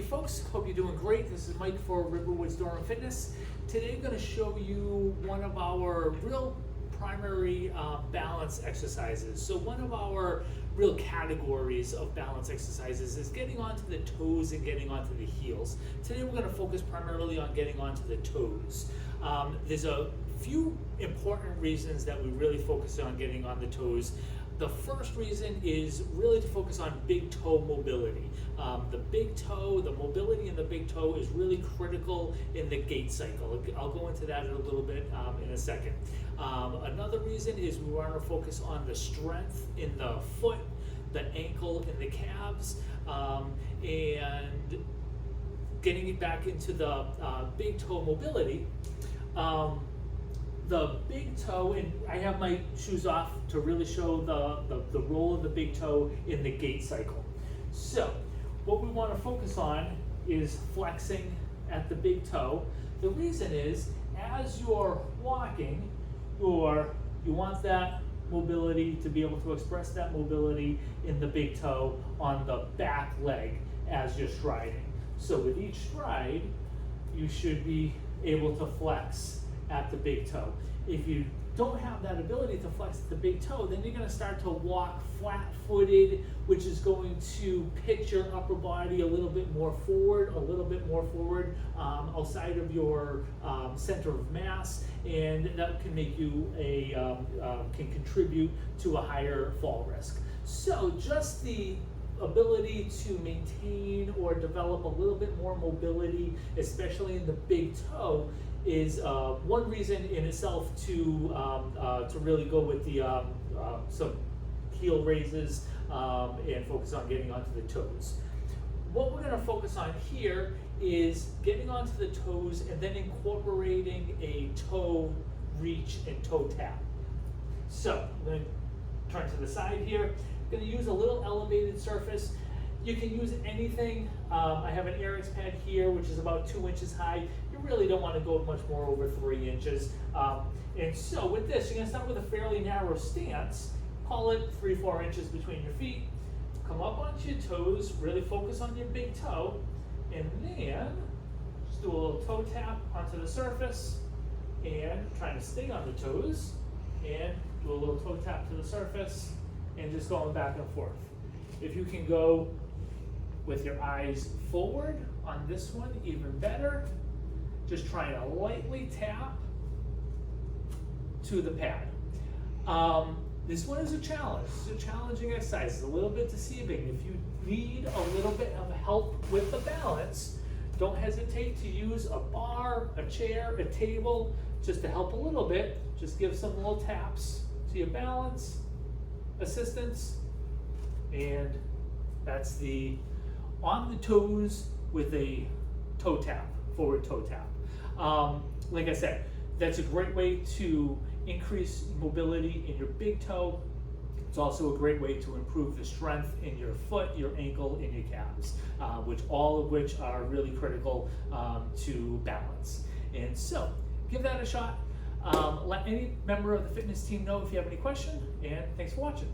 Hey folks, hope you're doing great. This is Mike for Riverwoods Dorm Fitness. Today I'm going to show you one of our real primary balance exercises. So one of our real categories of balance exercises is getting onto the toes and getting onto the heels. Today we're going to focus primarily on getting onto the toes. There's a few important reasons that we really focus on getting on the toes. The first reason is really to focus on big toe mobility. The big toe, the mobility in the big toe is really critical in the gait cycle. I'll go into that in a little bit in a second. Another reason is we want to focus on the strength in the foot, the ankle, and the calves, and getting it back into the big toe mobility. The big toe, and I have my shoes off to really show the role of the big toe in the gait cycle. So what we want to focus on is flexing at the big toe. The reason is, as you're walking, you want that mobility to be able to express that mobility in the big toe on the back leg as you're striding. So with each stride, you should be able to flex at the big toe. If you don't have that ability to flex at the big toe, then you're going to start to walk flat-footed, which is going to pitch your upper body a little bit more forward, outside of your center of mass, and that can make you can contribute to a higher fall risk. So just the ability to maintain or develop a little bit more mobility, especially in the big toe, is one reason in itself to really go with the some heel raises and focus on getting onto the toes. What we're going to focus on here is getting onto the toes and then incorporating a toe reach and toe tap. So I'm going to turn to the side here. I'm going to use a little elevated surface. You can use anything. I have an Airex pad here, which is about 2 inches high. You really don't want to go much more over 3 inches. And so with this, you're going to start with a fairly narrow stance. Call it 3-4 inches between your feet. Come up onto your toes, really focus on your big toe, and then just do a little toe tap onto the surface, and trying to stay on the toes, and do a little toe tap to the surface, and just going back and forth. If you can go with your eyes forward on this one, even better. Just trying to lightly tap to the pad. This one is a challenge. It's a challenging exercise. It's a little bit deceiving. If you need a little bit of help with the balance, don't hesitate to use a bar, a chair, a table, just to help a little bit. Just give some little taps to your balance, assistance, and that's the on the toes with a toe tap, forward toe tap. Like I said, that's a great way to increase mobility in your big toe. It's also a great way to improve the strength in your foot, your ankle, and your calves, all of which are really critical to balance. And so, give that a shot. Let any member of the fitness team know if you have any questions, and thanks for watching.